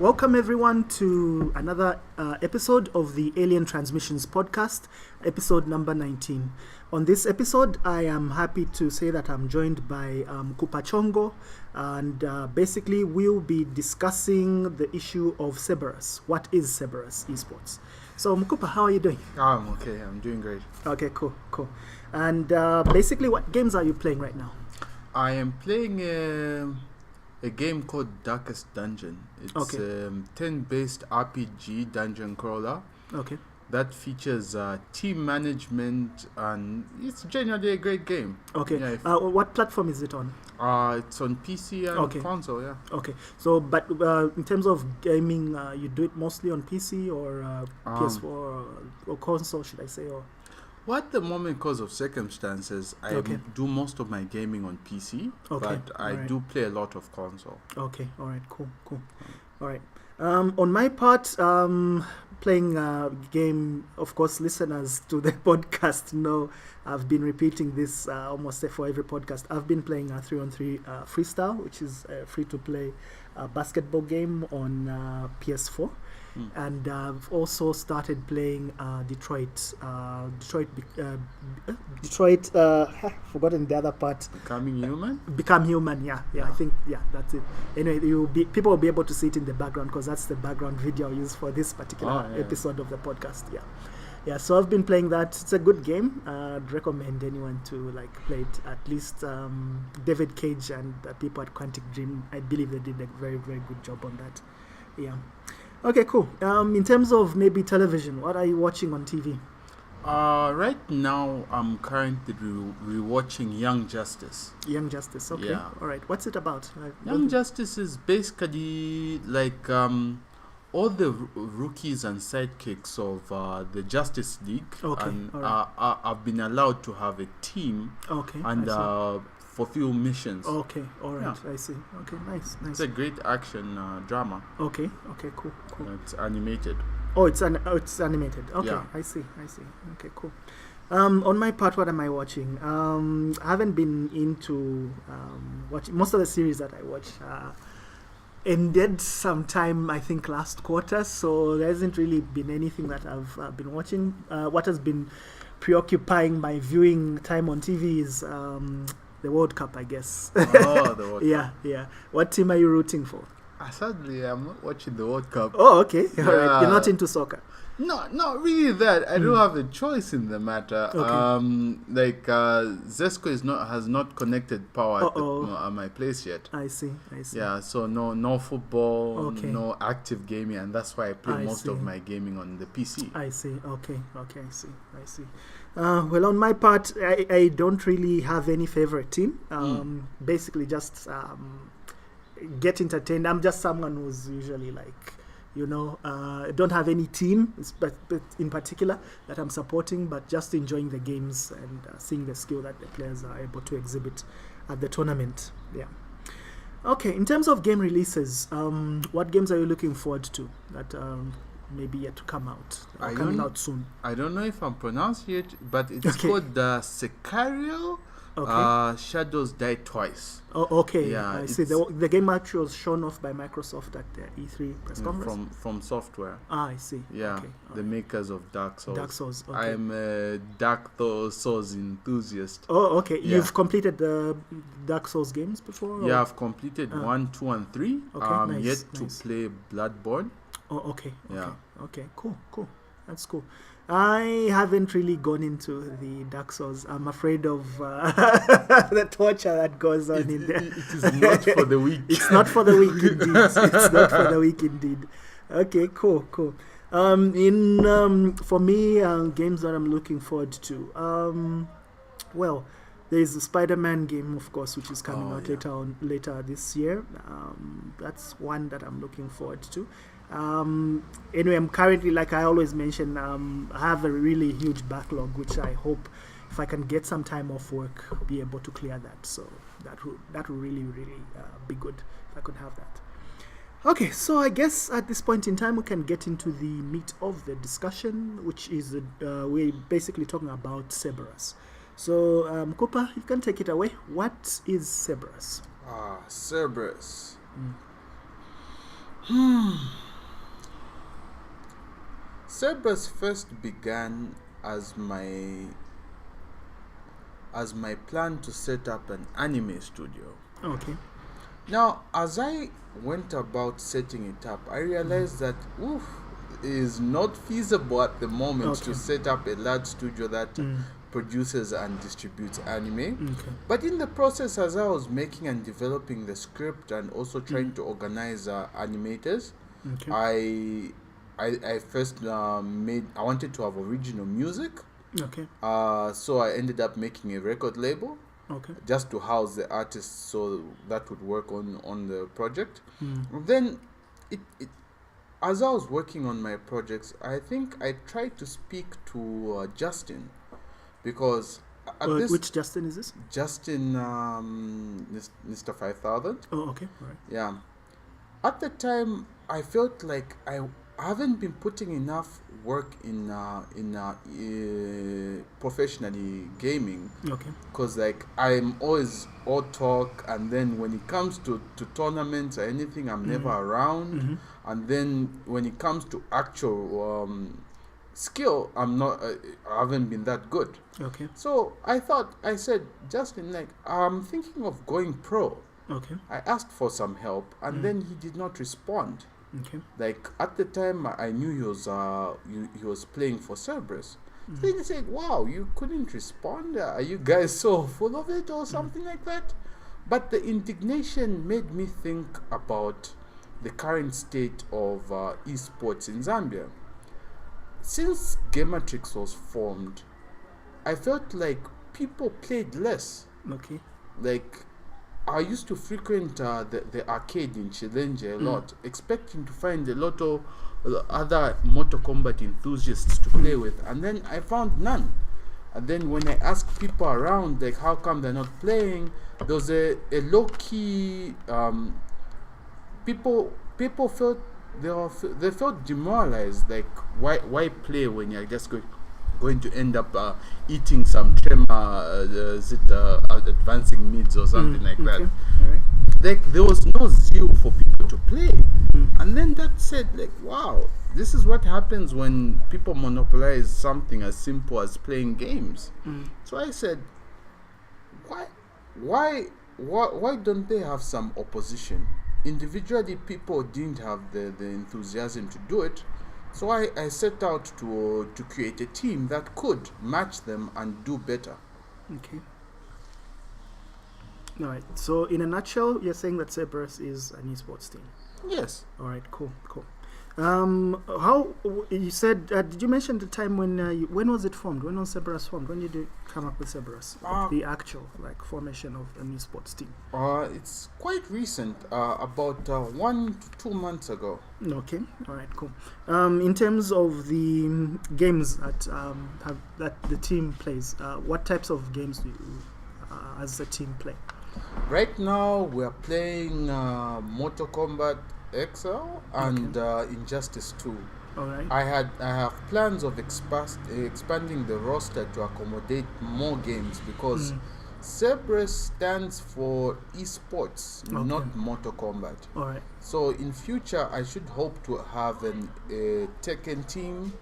Welcome everyone to another episode of the Tranzmissionz podcast, episode number 19. On this episode, I am happy to say that I'm joined by Mukupa Chongo, and basically we'll be discussing the issue of Cerberus. What is Cerberus eSports? So Mukupa, how are you doing? I'm okay. I'm doing great. Okay, cool. And basically, what games are you playing right now? I am playing a game called Darkest Dungeon. It's a 10-based RPG dungeon crawler. Okay. That features team management, and it's generally a great game. Okay. Yeah, what platform is it on? It's on PC and console, yeah. Okay. So, but in terms of gaming, you do it mostly on PC or PS4 or console, should I say? Or Well, at the moment, because of circumstances, I do most of my gaming on PC, but I do play a lot of console. Okay, all right, cool. All right. On my part, playing a game, of course, listeners to the podcast know I've been repeating this almost for every podcast. I've been playing a 3-on-3 freestyle, which is a free-to-play basketball game on PS4. And I've also started playing Detroit. Forgotten the other part. Become Human. Yeah. I think that's it. Anyway, people will be able to see it in the background because that's the background video I use for this particular episode of the podcast. Yeah. So I've been playing that. It's a good game. I'd recommend anyone to play it. At least David Cage and people at Quantic Dream, I believe they did a very, very good job on that. Yeah. Okay, cool. In terms of maybe television, what are you watching on TV? Right now, I'm currently rewatching Young Justice. Young Justice, okay. Yeah. All right. What's it about? Young Justice is basically like all the rookies and sidekicks of the Justice League. Okay. And I've been allowed to have a team. Okay. And fulfill missions. Okay, all right. Yeah. I see. Okay, nice. It's a great action drama. Okay, cool. It's animated. Oh, it's animated. Okay, yeah. I see. Okay, cool. On my part, what am I watching? I haven't been into watching most of the series that I watch. Ended sometime, I think, last quarter, so there hasn't really been anything that I've been watching. What has been preoccupying my viewing time on TV is the World Cup, I guess. The World Cup. Yeah. What team are you rooting for? Sadly, I'm not watching the World Cup. Oh, okay. All right. You're not into soccer? No, not really that. I don't have a choice in the matter. Okay. Zesco has not connected power at my place yet. I see. Yeah, so no football, no active gaming, and that's why I play most of my gaming on the PC. I see. Okay, I see. Well, on my part, I don't really have any favorite team. Basically, just get entertained. I'm just someone who's usually don't have any team, but in particular that I'm supporting, but just enjoying the games and seeing the skill that the players are able to exhibit at the tournament. Yeah. Okay, in terms of game releases, what games are you looking forward to that maybe yet to come out? Coming out soon. I don't know if I'm pronouncing it, but it's called Sicario. Shadows Die Twice. Oh, okay. Yeah, I see. The game actually was shown off by Microsoft at their E3 press conference. From software. I see. Yeah, okay. The makers of Dark Souls. Dark Souls. Okay. I'm a Dark Souls enthusiast. Oh, okay. Yeah. You've completed the Dark Souls games before? Yeah, I've completed 1, 2, and 3. Okay, yet to play Bloodborne. Oh, okay. Yeah. Okay. Cool. That's cool. I haven't really gone into the Dark Souls. I'm afraid of the torture that goes on in there. It is not for the weak. It's not for the weak indeed. It's not for the weak indeed. Okay, cool. For me, games that I'm looking forward to. Well, there's a Spider-Man game, of course, which is coming out later this year. That's one that I'm looking forward to. Anyway, I'm currently, like I always mention, I have a really huge backlog, which I hope, if I can get some time off work, be able to clear that. So that would really be good if I could have that. Okay, so I guess at this point in time we can get into the meat of the discussion, which is we're basically talking about Cerberus. So Mukupa, you can take it away. What is Cerberus? Cerberus. Cerberus first began as my plan to set up an anime studio. Okay. Now, as I went about setting it up, I realized that it is not feasible at the moment to set up a large studio that produces and distributes anime. Okay. But in the process, as I was making and developing the script and also trying to organize animators, Okay. I first I wanted to have original music. Okay. So I ended up making a record label. Okay. Just to house the artists, so that would work on the project. Mm. Then as I was working on my projects, I think I tried to speak to Justin, because which Justin is this? Justin, Mr. 5000. Oh, okay. All right. Yeah. At the time, I felt like I haven't been putting enough work in professionally gaming. Okay. Because like I'm always all talk, and then when it comes to tournaments or anything, I'm never around. And then when it comes to actual skill, I haven't been that good. Okay. So I said, Justin, like, I'm thinking of going pro. Okay. I asked for some help, and then he did not respond. Okay. Like at the time, I knew he was playing for Cerberus. So he said, "Wow, you couldn't respond. Are you guys so full of it, or something like that?" But the indignation made me think about the current state of esports in Zambia. Since Gamertrix was formed, I felt like people played less. Okay. Like, I used to frequent the arcade in Chilenje a lot, expecting to find a lot of other Mortal Kombat enthusiasts to play with, and then I found none. And then when I asked people around, like, how come they're not playing, there was a low-key... people felt... They felt demoralized, like, why play when you're just going to end up eating some trema, advancing mids or something like that. All right. Like, there was no zeal for people to play. And then that said, like, wow, this is what happens when people monopolize something as simple as playing games. So I said, why don't they have some opposition? Individually, people didn't have the enthusiasm to do it. So I set out to create a team that could match them and do better. Okay. All right. So in a nutshell, you're saying that Cerberus is an esports team. Yes. All right. Cool. How you said? Did you mention the time when was it formed? When was Cerberus formed? When did you come up with Cerberus? The actual formation of an esports team. It's quite recent. About 1 to 2 months ago. Okay. All right. Cool. In terms of the games that the team plays, what types of games do you, as a team, play? Right now, we are playing Mortal Kombat XL and Injustice 2. All right. I have plans of expanding the roster to accommodate more games, because Cerberus stands for eSports, not Mortal Kombat. All right. So in future, I should hope to have a Tekken team,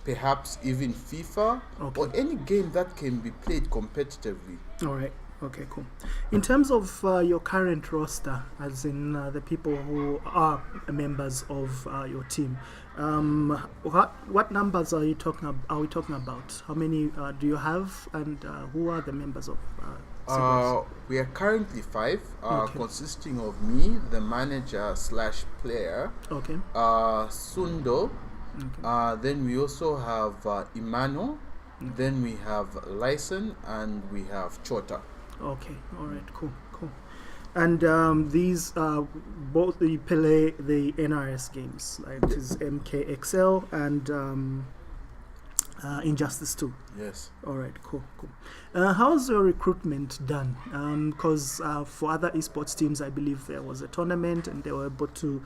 perhaps even FIFA, or any game that can be played competitively. All right. Okay, cool. In terms of your current roster, as in the people who are members of your team, what numbers are we talking about? How many do you have, and who are the members of Cerberus? We are currently 5, consisting of me, the manager / player, Sundo, then we also have Imano, then we have Lyson, and we have Chota. Okay, all right, cool. And these both you play the NRS games, like it is MKXL and Injustice 2. Yes. All right, cool. How's your recruitment done? Because for other esports teams, I believe there was a tournament and they were able to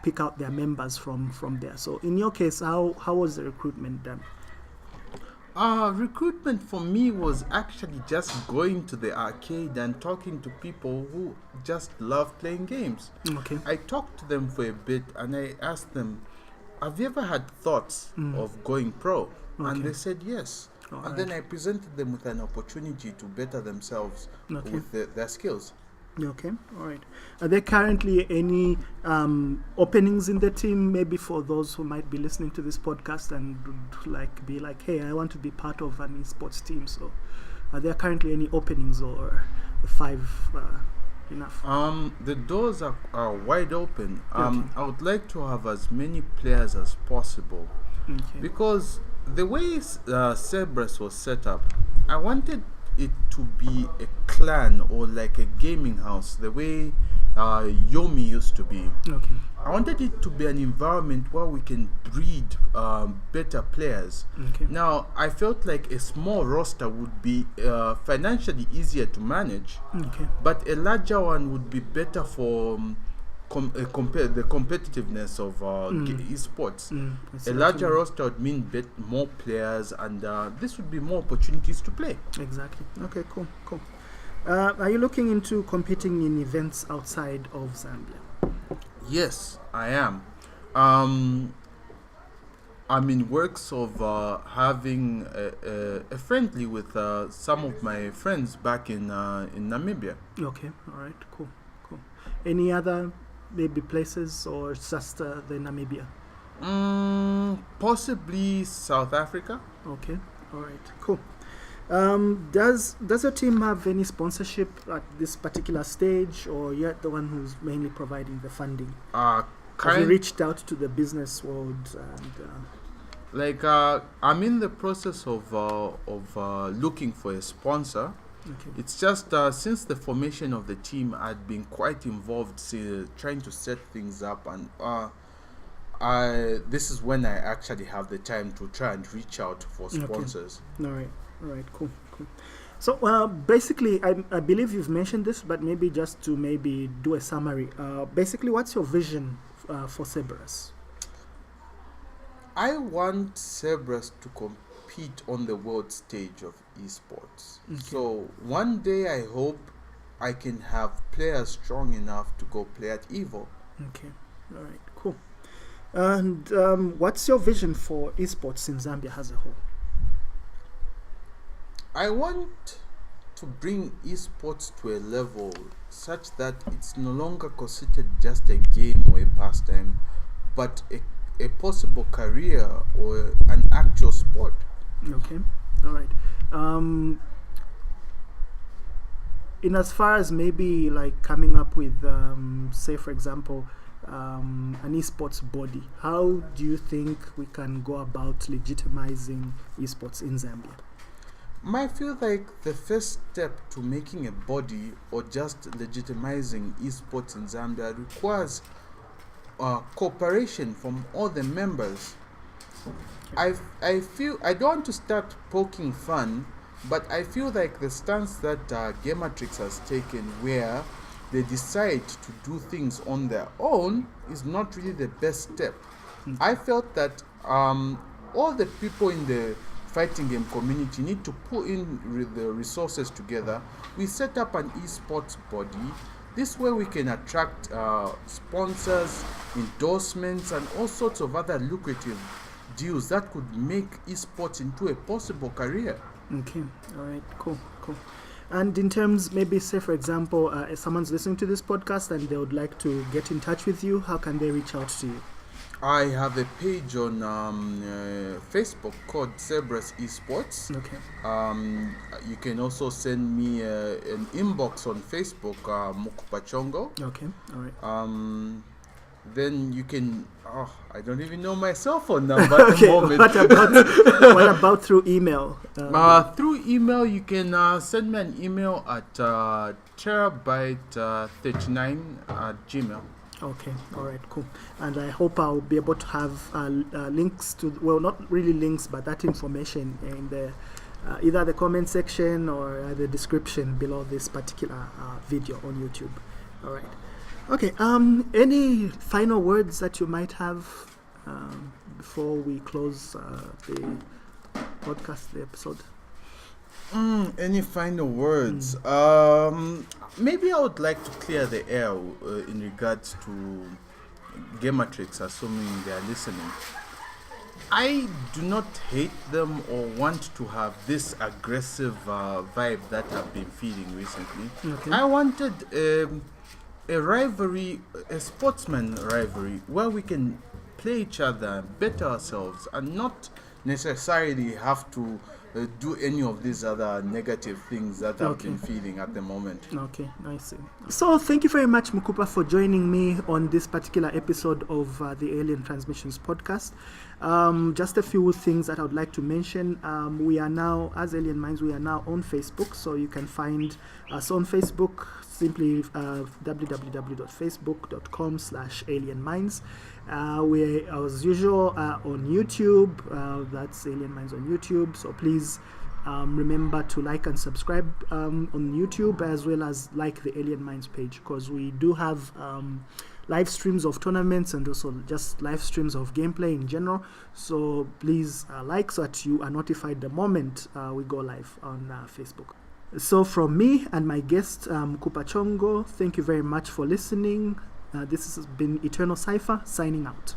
pick out their members from there. So in your case, how was the recruitment done? Recruitment for me was actually just going to the arcade and talking to people who just love playing games. Okay. I talked to them for a bit and I asked them, have you ever had thoughts of going pro? And they said yes. And then I presented them with an opportunity to better themselves with their skills. Okay, all right. Are there currently any openings in the team, maybe for those who might be listening to this podcast and would be like, hey, I want to be part of an esports team? So are there currently any openings, or the 5 enough? The doors are wide open. I would like to have as many players as possible, because the way Cerberus was set up, I wanted it to be a clan or like a gaming house, the way Yomi used to be. I wanted it to be an environment where we can breed better players. Now, I felt like a small roster would be financially easier to manage, but a larger one would be better for compare the competitiveness of esports. A larger roster would mean more players, and this would be more opportunities to play. Exactly. Okay, cool. Are you looking into competing in events outside of Zambia? Yes, I am. I'm in works of having a friendly with some of my friends back in Namibia. Okay, all right, cool. Any other maybe places, or just the Namibia? Possibly South Africa. Okay, all right, cool. Does your team have any sponsorship at this particular stage, or you're the one who's mainly providing the funding? Have you reached out to the business world? And I'm in the process of looking for a sponsor. It's just since the formation of the team, I'd been quite involved trying to set things up, and this is when I actually have the time to try and reach out for sponsors. All right, cool. So basically, I believe you've mentioned this, but maybe just to maybe do a summary. Basically, what's your vision for Cerberus? I want Cerberus to compete on the world stage of esports. So one day I hope I can have players strong enough to go play at EVO. Okay, all right, cool. And what's your vision for esports in Zambia as a whole? I want to bring esports to a level such that it's no longer considered just a game or a pastime, but a possible career or an actual sport. Okay, all right. In as far as maybe like coming up with, say for example, an esports body, how do you think we can go about legitimizing esports in Zambia? I feel like the first step to making a body or just legitimizing esports in Zambia requires cooperation from all the members. I feel, I don't want to start poking fun, but I feel like the stance that Gamertrix has taken, where they decide to do things on their own, is not really the best step. I felt that all the people in the fighting game community need to put in the resources together. We set up an esports body. This way we can attract sponsors, endorsements, and all sorts of other lucrative deals that could make esports into a possible career. Okay, all right, cool. And in terms, maybe say for example, if someone's listening to this podcast and they would like to get in touch with you, how can they reach out to you? I have a page on Facebook called Cerberus eSports. Okay. You can also send me an inbox on Facebook, Mukupa Chongo. Okay, all right. Then you can. I don't even know my cell phone number at okay, the moment. What about through email? Through email, you can send me an email at terabyte39@gmail. Okay, all right, cool. And I hope I'll be able to have links to, well, not really links, but that information in the either the comment section or the description below this particular video on YouTube. All right. Okay. Any final words that you might have before we close the podcast, the episode? Any final words? Maybe I would like to clear the air in regards to Gamertrix, assuming they are listening. I do not hate them or want to have this aggressive vibe that I've been feeling recently. Okay. I wanted a rivalry, a sportsman rivalry, where we can play each other, better ourselves, and not necessarily have to do any of these other negative things that I've been feeling at the moment. Okay, I see. So thank you very much, Mukupa, for joining me on this particular episode of the Alien Transmissionz podcast. Just a few things that I would like to mention. We are now, as Alien Minds, we are now on Facebook, so you can find us on Facebook, simply www.facebook.com/alienminds. We, as usual, on YouTube. That's Alien Minds on YouTube. So please remember to like and subscribe on YouTube, as well as like the Alien Minds page, because we do have live streams of tournaments and also just live streams of gameplay in general. So please like, so that you are notified the moment we go live on Facebook. So from me and my guest, Mukupa Chongo, thank you very much for listening. This has been Eternal Cypher, signing out.